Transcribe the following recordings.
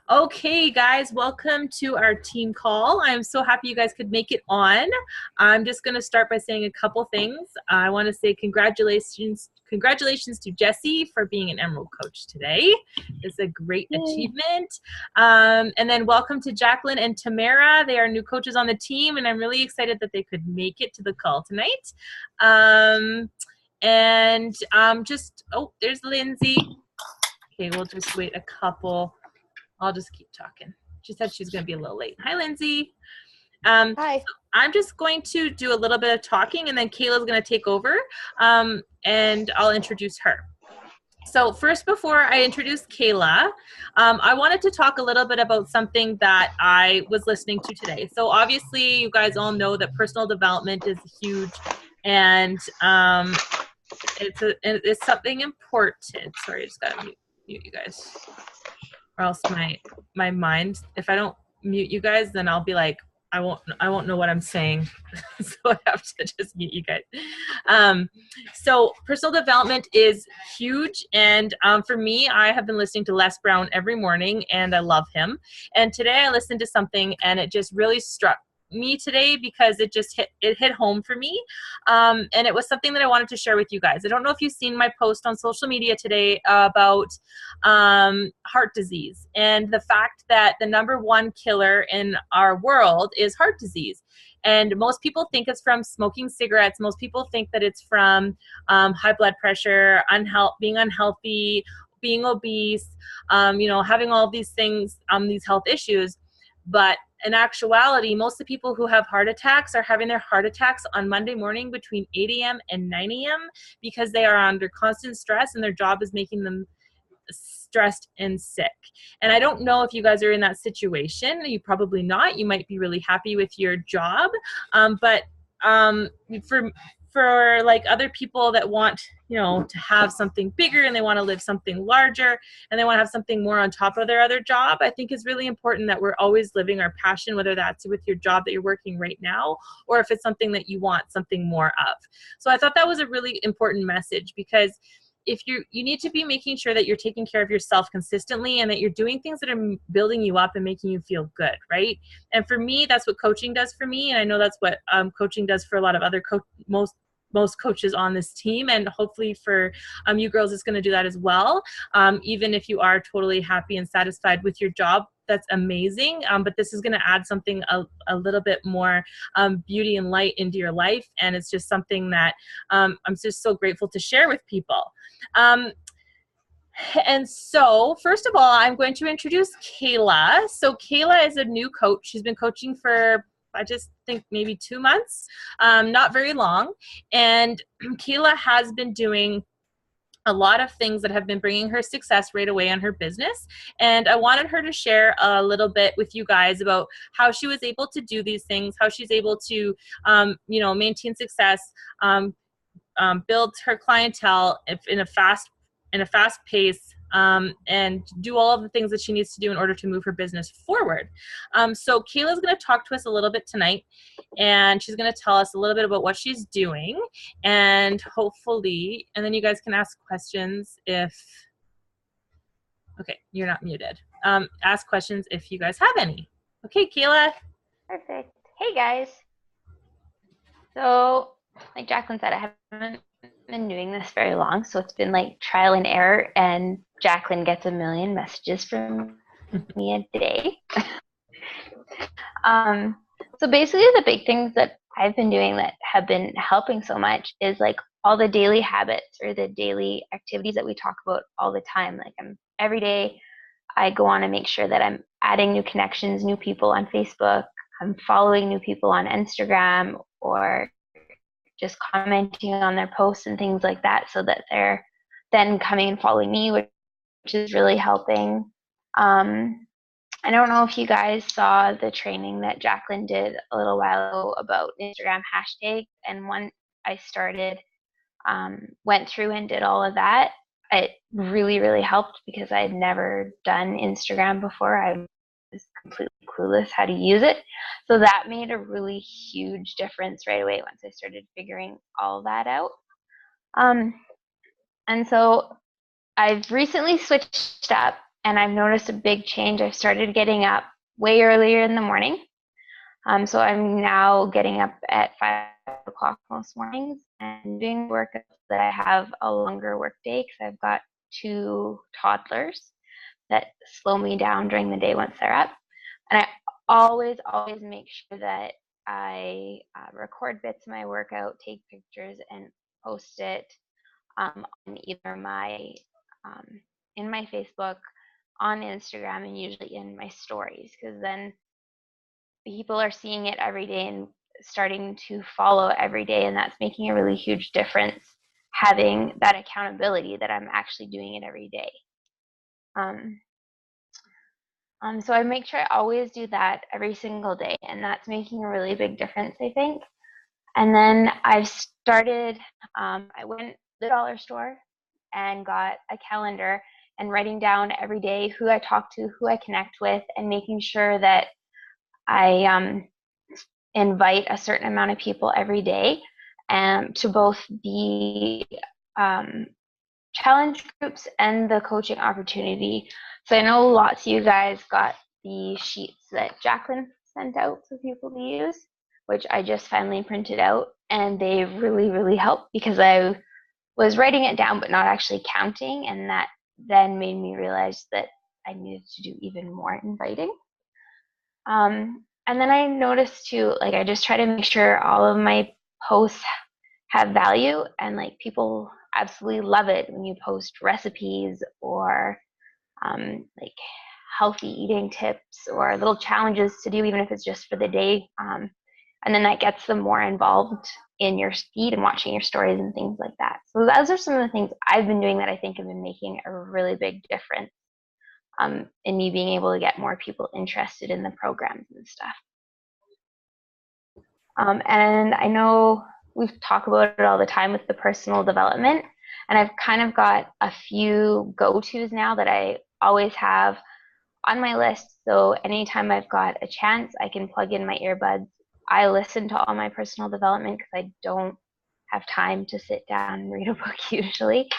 Okay, guys, welcome to our team call. I'm so happy you guys could make it on. I'm just going to start by saying a couple things. I want to say congratulations to Jesse for being an Emerald Coach today. It's a great achievement. And then welcome to Jacqueline and Tamara. They are new coaches on the team, and I'm really excited that they could make it to the call tonight. There's Lindsay. Okay, we'll just wait a couple. I'll just keep talking. She said she's going to be a little late. Hi, Lindsay. Hi. So I'm just going to do a little bit of talking, and then Kayla's going to take over, and I'll introduce her. So first, before I introduce Kayla, I wanted to talk a little bit about something that I was listening to today. So obviously, you guys all know that personal development is huge, and it's something important. Sorry, I just got to mute you guys. Or else my mind, if I don't mute you guys, then I'll be like, I won't know what I'm saying. So I have to just mute you guys. So personal development is huge. And for me, I have been listening to Les Brown every morning, and I love him. And today I listened to something, and it just really struck me today because it just hit home for me, and it was something that I wanted to share with you guys. I don't know if you've seen my post on social media today about heart disease and the fact that the number one killer in our world is heart disease. And most people think it's from smoking cigarettes. Most people think that it's from high blood pressure, being unhealthy, being obese, having all these things, these health issues. But in actuality, most of the people who have heart attacks are having their heart attacks on Monday morning between 8 a.m. and 9 a.m. because they are under constant stress and their job is making them stressed and sick. And I don't know if you guys are in that situation. You probably not. You might be really happy with your job. But for like other people that want, to have something bigger and they want to live something larger and they want to have something more on top of their other job, I think it's really important that we're always living our passion, whether that's with your job that you're working right now or if it's something that you want something more of. So I thought that was a really important message because if you need to be making sure that you're taking care of yourself consistently and that you're doing things that are building you up and making you feel good, right? And for me, that's what coaching does for me, and I know that's what coaching does for a lot of other most coaches on this team, and hopefully for you girls it's going to do that as well. Even if you are totally happy and satisfied with your job, that's amazing, but this is going to add something a little bit more beauty and light into your life, and it's just something that I'm just so grateful to share with people. And so, first of all, I'm going to introduce Kayla. So Kayla is a new coach. She's been coaching for, I just think, maybe 2 months, not very long. And Kayla has been doing a lot of things that have been bringing her success right away on her business. And I wanted her to share a little bit with you guys about how she was able to do these things, how she's able to, maintain success, build her clientele in a fast pace, and do all of the things that she needs to do in order to move her business forward. So Kayla's going to talk to us a little bit tonight, and she's going to tell us a little bit about what she's doing, and hopefully, and then you guys can ask questions if, okay, you're not muted. Ask questions if you guys have any. Okay, Kayla. Perfect. Hey, guys. So, like Jacqueline said, I haven't been doing this very long, so it's been like trial and error, and Jacqueline gets a million messages from me a day. So basically the big things that I've been doing that have been helping so much is like all the daily habits or the daily activities that we talk about all the time. Like every day I go on and make sure that I'm adding new connections, new people on Facebook. I'm following new people on Instagram or just commenting on their posts and things like that so that they're then coming and following me, which is really helping. I don't know if you guys saw the training that Jacqueline did a little while ago about Instagram hashtags, and when I started, went through and did all of that, it really, really helped because I had never done Instagram before. I was completely clueless how to use it. So that made a really huge difference right away once I started figuring all that out. And so I've recently switched up and I've noticed a big change. I've started getting up way earlier in the morning. So I'm now getting up at 5 o'clock most mornings and doing workouts that I have a longer work day because I've got 2 toddlers that slow me down during the day once they're up. And I always make sure that I record bits of my workout, take pictures, and post it on either my in my Facebook, on Instagram, and usually in my stories, because then people are seeing it every day and starting to follow every day, and that's making a really huge difference, having that accountability that I'm actually doing it every day. So I make sure I always do that every single day, and that's making a really big difference, I think. And then I've started, I went to the dollar store and got a calendar and writing down every day who I talk to, who I connect with, and making sure that I invite a certain amount of people every day to both the challenge groups and the coaching opportunity. So I know lots of you guys got the sheets that Jacqueline sent out for people to use, which I just finally printed out, and they really, really helped because I was writing it down but not actually counting, and that then made me realize that I needed to do even more inviting. And then I noticed too, like, I just try to make sure all of my posts have value, and like people absolutely love it when you post recipes or like healthy eating tips or little challenges to do, even if it's just for the day. And then that gets them more involved in your feed and watching your stories and things like that. So those are some of the things I've been doing that I think have been making a really big difference in me being able to get more people interested in the programs and stuff. And I know we've talked about it all the time with the personal development, and I've kind of got a few go-tos now that I always have on my list. So anytime I've got a chance, I can plug in my earbuds. I listen to all my personal development because I don't have time to sit down and read a book usually.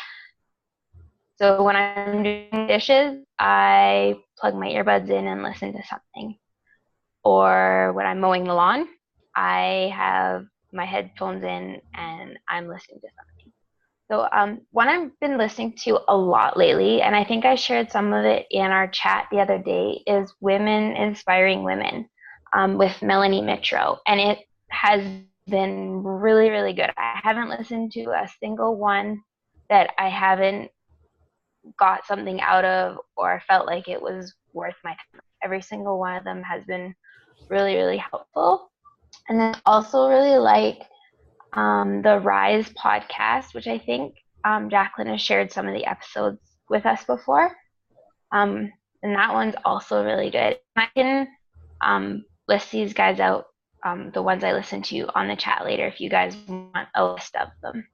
So when I'm doing dishes, I plug my earbuds in and listen to something. Or when I'm mowing the lawn, I have my headphones in and I'm listening to something. So one I've been listening to a lot lately, and I think I shared some of it in our chat the other day, is Women Inspiring Women with Melanie Mitro. And it has been really, really good. I haven't listened to a single one that I haven't got something out of or felt like it was worth my time. Every single one of them has been really, really helpful. And then also really like the Rise podcast, which I think Jacqueline has shared some of the episodes with us before. And that one's also really good. I can list these guys out, the ones I listen to, on the chat later if you guys want a list of them.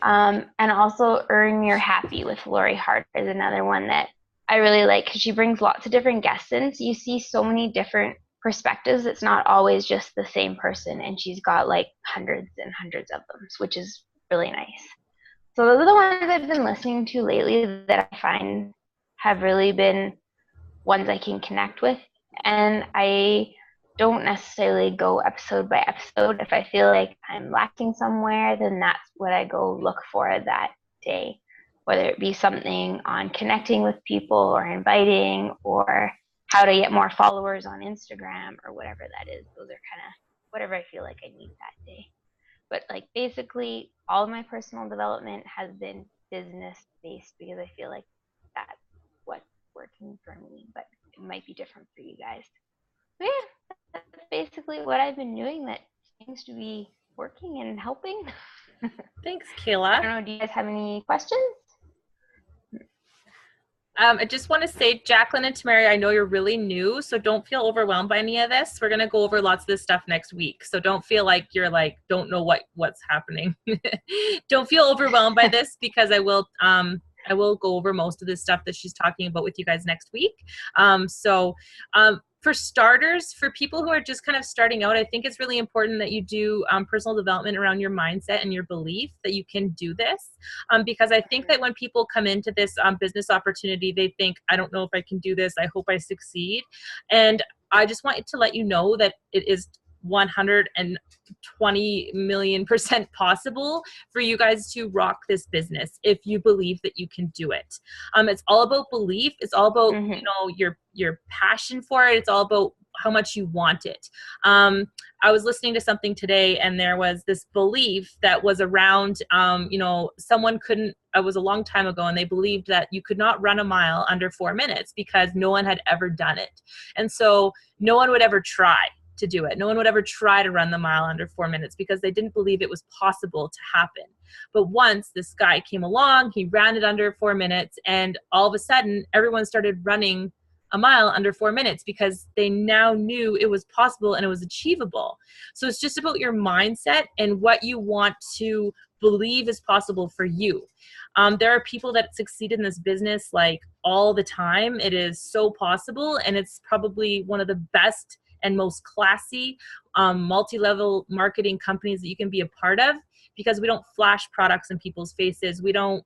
And also Earn Your Happy with Lori Hart is another one that I really like because she brings lots of different guests in. So you see so many different perspectives. It's not always just the same person, and she's got like hundreds and hundreds of them, which is really nice. So those are the ones I've been listening to lately that I find have really been ones I can connect with. And I don't necessarily go episode by episode. If I feel like I'm lacking somewhere, then that's what I go look for that day, whether it be something on connecting with people or inviting or how to get more followers on Instagram or whatever that is. Those are kind of whatever I feel like I need that day. But like basically all of my personal development has been business based because I feel like that's what's working for me, but it might be different for you guys. So yeah, that's basically what I've been doing that seems to be working and helping. Thanks, Kayla. I don't know, do you guys have any questions? I just want to say, Jacqueline and Tamara, I know you're really new, so don't feel overwhelmed by any of this. We're going to go over lots of this stuff next week. So don't feel like you're like, don't know what's happening. Don't feel overwhelmed by this because I will I will go over most of this stuff that she's talking about with you guys next week. For starters, for people who are just kind of starting out, I think it's really important that you do personal development around your mindset and your belief that you can do this. Because I think that when people come into this business opportunity, they think, I don't know if I can do this. I hope I succeed. And I just want to let you know that it is 120 million% possible for you guys to rock this business if you believe that you can do it. It's all about belief. It's all about your passion for it. It's all about how much you want it. I was listening to something today, and there was this belief that was around, someone couldn't, it was a long time ago, and they believed that you could not run a mile under 4 minutes because no one had ever done it. And so no one would ever try to do it. No one would ever try to run the mile under 4 minutes because they didn't believe it was possible to happen. But once this guy came along, he ran it under 4 minutes, and all of a sudden everyone started running a mile under 4 minutes because they now knew it was possible and it was achievable. So it's just about your mindset and what you want to believe is possible for you. There are people that succeed in this business like all the time. It is so possible, and it's probably one of the best and most classy multi-level marketing companies that you can be a part of, because we don't flash products in people's faces. We don't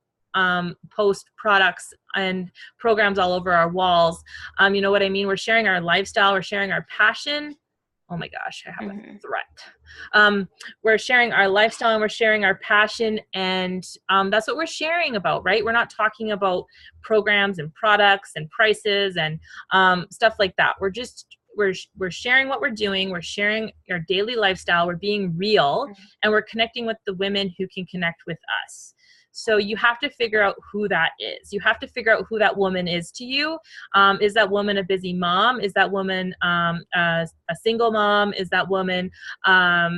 post products and programs all over our walls. You know what I mean? We're sharing our lifestyle. We're sharing our passion. Oh my gosh, I have a threat. We're sharing our lifestyle and we're sharing our passion, and that's what we're sharing about, right? We're not talking about programs and products and prices and stuff like that. We're sharing what we're doing. We're sharing our daily lifestyle. We're being real, and we're connecting with the women who can connect with us. So you have to figure out who that is. You have to figure out who that woman is to you. Is that woman a busy mom? Is that woman a single mom? Is that woman a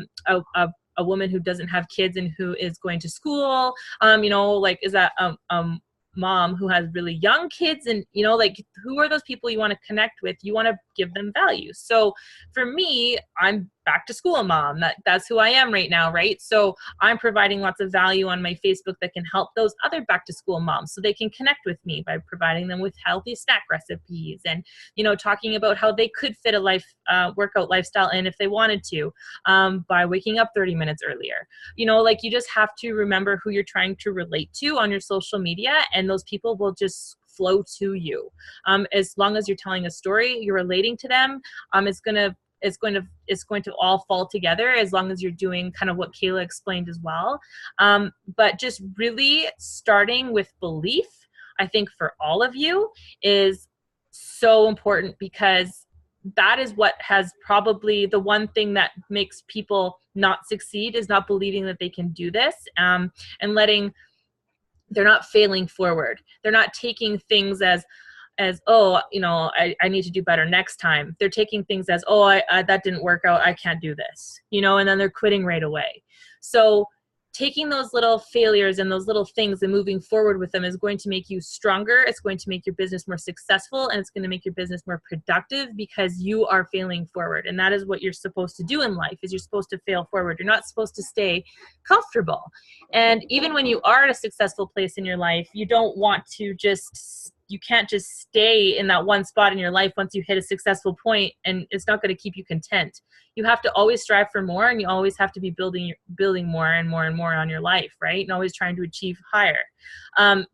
woman who doesn't have kids and who is going to school? Is that mom who has really young kids? And who are those people you want to connect with? You want to give them value. So for me, I'm back to school mom. That's who I am right now, right? So I'm providing lots of value on my Facebook that can help those other back to school moms so they can connect with me by providing them with healthy snack recipes and talking about how they could fit a workout lifestyle in if they wanted to, by waking up 30 minutes earlier. You just have to remember who you're trying to relate to on your social media, and those people will just flow to you. As long as you're telling a story, you're relating to them, it's going to all fall together, as long as you're doing kind of what Kayla explained as well. But just really starting with belief, I think for all of you is so important, because that is what has probably the one thing that makes people not succeed, is not believing that they can do this, and they're not failing forward. They're not taking things as I need to do better next time. They're taking things as, that didn't work out, I can't do this, and then they're quitting right away. So taking those little failures and those little things and moving forward with them is going to make you stronger. It's going to make your business more successful, and it's going to make your business more productive, because you are failing forward. And that is what you're supposed to do in life, is you're supposed to fail forward. You're not supposed to stay comfortable. And even when you are at a successful place in your life, you can't just stay in that one spot in your life once you hit a successful point, and it's not going to keep you content. You have to always strive for more, and you always have to be building more and more and more on your life, right? And always trying to achieve higher,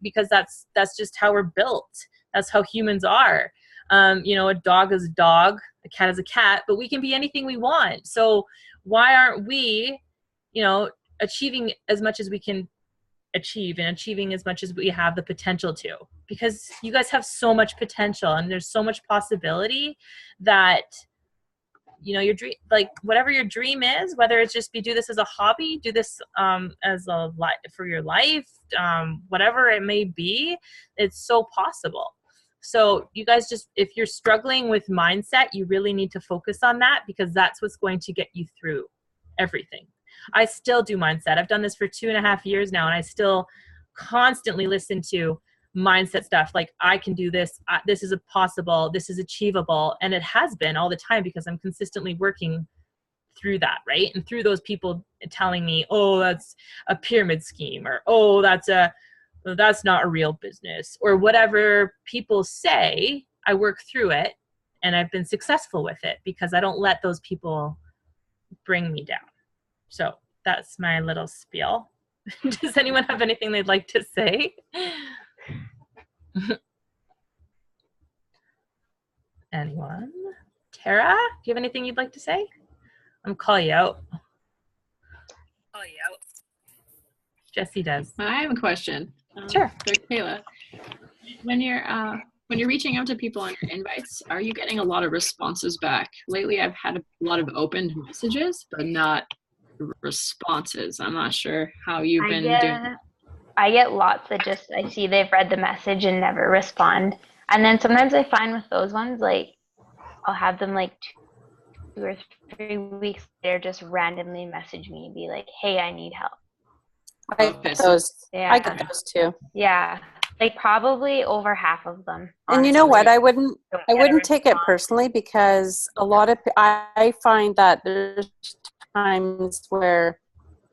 because that's just how we're built. That's how humans are. A dog is a dog, a cat is a cat, but we can be anything we want. So why aren't we, achieving as much as we can achieve, and achieving as much as we have the potential to? Because you guys have so much potential, and there's so much possibility that your dream, like whatever your dream is, whether it's just do this as a hobby, do this as a for your life, whatever it may be, it's so possible. So you guys, just if you're struggling with mindset, you really need to focus on that, because that's what's going to get you through everything. I still do mindset. I've done this for 2.5 years now, and I still constantly listen to mindset stuff like, I can do this. This is possible. This is achievable. And it has been all the time, because I'm consistently working through that, right? And through those people telling me, that's a pyramid scheme, or, that's well, that's not a real business, or whatever people say. I work through it and I've been successful with it because I don't let those people bring me down. So that's my little spiel. Does anyone have anything they'd like to say? Anyone? Tara, do you have anything you'd like to say? I'm calling you out. Jesse does. I have a question. Sure. For Kayla. When you're reaching out to people on your invites, are you getting a lot of responses back? Lately, I've had a lot of opened messages, but not responses. I'm not sure how you've been doing. I get lots that just, I see they've read the message and never respond. And then sometimes I find with those ones, like, I'll have them like 2 or 3 weeks, they're just randomly message me and be like, hey, I need help. I get those. Yeah. I get those too. Yeah. Like probably over half of them. And you know what? I wouldn't take it personally, because a lot of, I find that there's times where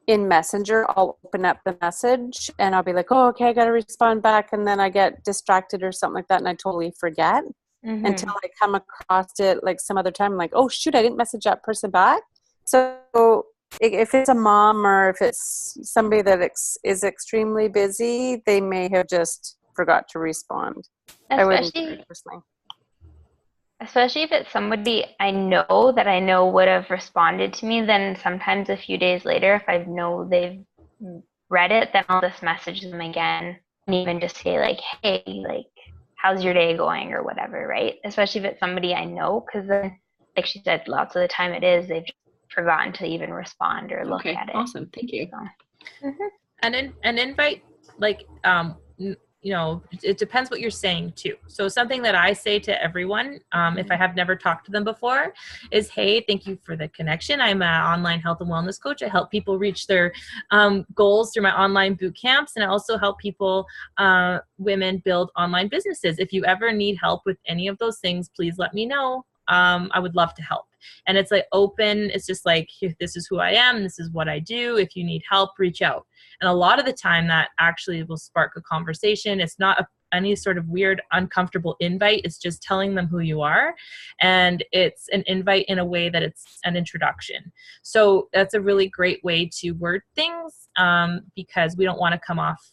in Messenger, I'll open up the message and I'll be like, oh, okay, I got to respond back. And then I get distracted or something like that. And I totally forget until I come across it like some other time. I'm like, oh shoot, I didn't message that person back. So if it's a mom or if it's somebody that is extremely busy, they may have just forgot to respond. Especially if it's somebody I know would have responded to me, then sometimes a few days later, if I know they've read it, then I'll just message them again and even just say like, hey, like, how's your day going or whatever, right? Especially if it's somebody I know, because then, like she said, lots of the time they've just forgotten to even respond or look at it. Awesome. Thank you. So. And an invite, like, you know, it depends what you're saying too. So something that I say to everyone, if I have never talked to them before, is, hey, thank you for the connection. I'm an online health and wellness coach. I help people reach their goals through my online boot camps. And I also help people, women, build online businesses. If you ever need help with any of those things, please let me know. I would love to help. And it's like open. It's just like, this is who I am. This is what I do. If you need help, reach out. And a lot of the time that actually will spark a conversation. It's not any sort of weird, uncomfortable invite. It's just telling them who you are. And it's an invite in a way that it's an introduction. So that's a really great way to word things, because we don't want to come off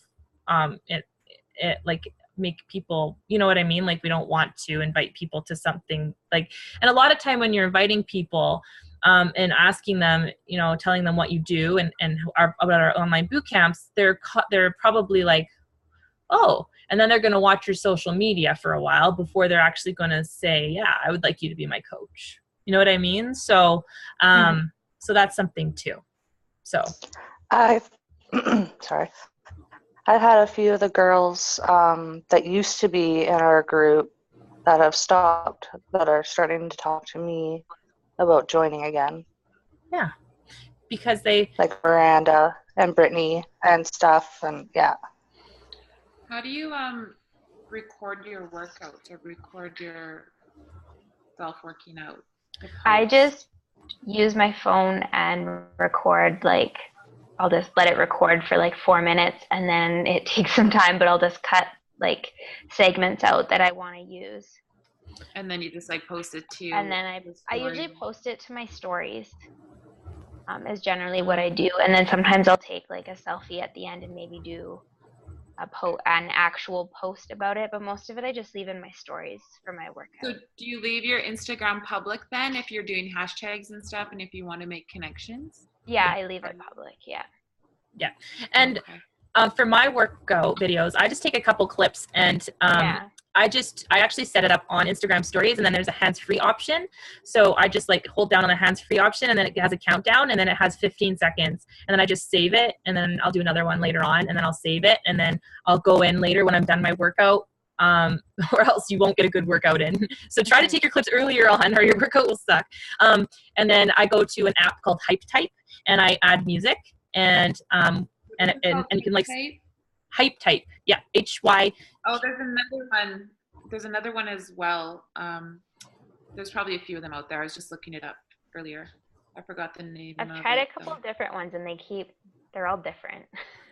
like make people, you know what I mean? Like, we don't want to invite people to something like, and a lot of time when you're inviting people, and asking them, you know, telling them what you do and about our online boot camps, they're probably like, oh, and then they're going to watch your social media for a while before they're actually going to say, yeah, I would like you to be my coach. You know what I mean? So, so that's something too. So sorry. I've had a few of the girls that used to be in our group that have stopped, that are starting to talk to me about joining again. Yeah, because they like Miranda and Brittany and stuff, and yeah. How do you record your workouts or record your self working out? I just use my phone and record, like, I'll just let it record for like 4 minutes, and then it takes some time, but I'll just cut like segments out that I want to use. And then you just like post it to. And then I usually post it to my stories. Is generally what I do, and then sometimes I'll take like a selfie at the end and maybe do an actual post about it. But most of it I just leave in my stories for my workout. So do you leave your Instagram public then if you're doing hashtags and stuff, and if you want to make connections? Yeah, I leave it public. Yeah. Yeah, and for my workout videos, I just take a couple clips and I actually set it up on Instagram stories, and then there's a hands-free option. So I just like hold down on the hands-free option, and then it has a countdown, and then it has 15 seconds, and then I just save it, and then I'll do another one later on, and then I'll save it, and then I'll go in later when I'm done my workout, or else you won't get a good workout in. So try to take your clips earlier on, or your workout will suck. And then I go to an app called Hype Type, and I add music, and you can like Hype Type, yeah, HY. Oh, there's another one. There's another one as well. There's probably a few of them out there. I was just looking it up earlier. I forgot the name. I've tried a couple of different ones, and they're all different.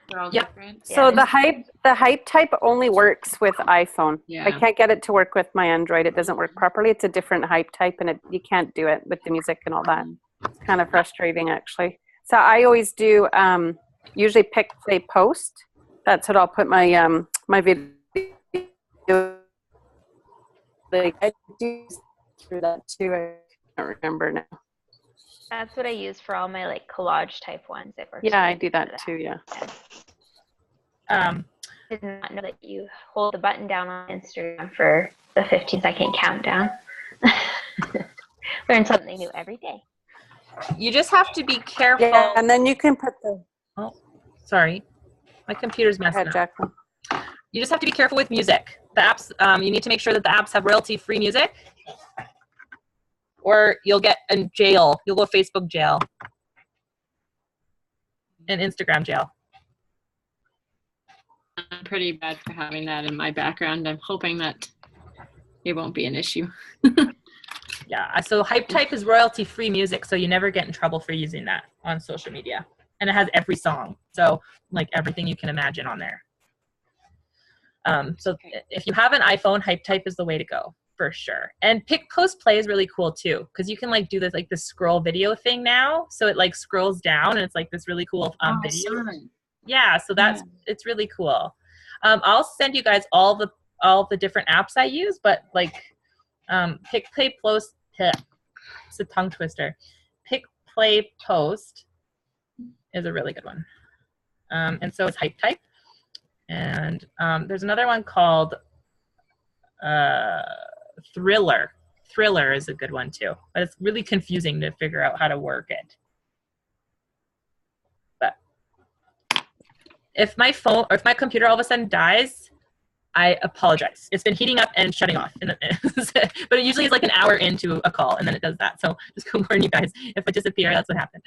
They're all Yep. different. So Yeah. the hype type only works with iPhone. Yeah. I can't get it to work with my Android. It doesn't work properly. It's a different hype type, and you can't do it with the music and all that. It's kind of frustrating, actually. So I always do usually pick, play, post. That's what I'll put my my video. Like I do through that too. I can't remember now. That's what I use for all my like collage type ones. It works. Yeah, I really do good that for that. too. Yeah. Did not know that you hold the button down on Instagram for the 15-second countdown. Learn something new every day. You just have to be careful. Yeah, and then you can put the. Oh, sorry. My computer's Go messing ahead, up. Jacqueline. You just have to be careful with music. The apps, you need to make sure that the apps have royalty-free music, or you'll get in jail. You'll go Facebook jail and Instagram jail. I'm pretty bad for having that in my background. I'm hoping that it won't be an issue. Yeah, so Hype Type is royalty-free music, so you never get in trouble for using that on social media. And it has every song, so like everything you can imagine on there. So if you have an iPhone, Hype Type is the way to go for sure. And Pick Post Play is really cool too, because you can like do this like the scroll video thing now. So it like scrolls down and it's like this really cool video. Awesome. Yeah, so that's it's really cool. I'll send you guys all the different apps I use, but like Pick Play Post. It's a tongue twister. Pick Play Post is a really good one, and so is Hype Type. And there's another one called Thriller. Thriller is a good one too, but it's really confusing to figure out how to work it. But if my phone or if my computer all of a sudden dies, I apologize. It's been heating up and shutting off, but it usually is like an hour into a call, and then it does that. So just go warn you guys. If I disappear, that's what happened.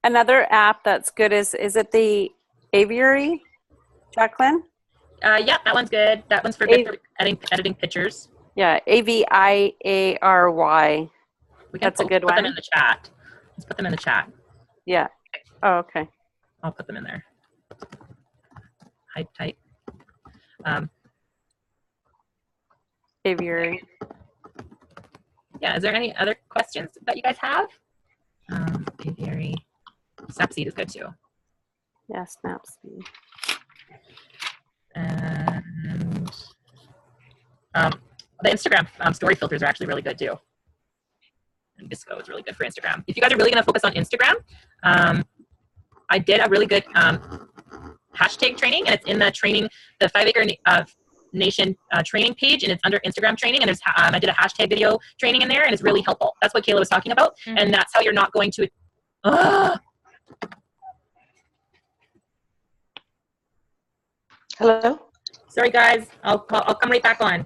Another app that's good is it the Aviary, Jacqueline? Yeah, that one's good. That one's for good for editing pictures. Yeah, AVIARY. We can That's a good put them one. in the chat. Let's put them in the chat. Yeah. Oh, okay. I'll put them in there. Hype Type. Aviary. Yeah, is there any other questions that you guys have? Aviary. Snapseed is good too. Yeah, Snapseed. And the Instagram story filters are actually really good too. And Visco is really good for Instagram. If you guys are really going to focus on Instagram, I did a really good hashtag training, and it's in the training, the 5 Acre Nation training page, and it's under Instagram training. And there's I did a hashtag video training in there, and it's really helpful. That's what Kayla was talking about, and that's how you're not going to. Hello? Sorry, guys. I'll come right back on.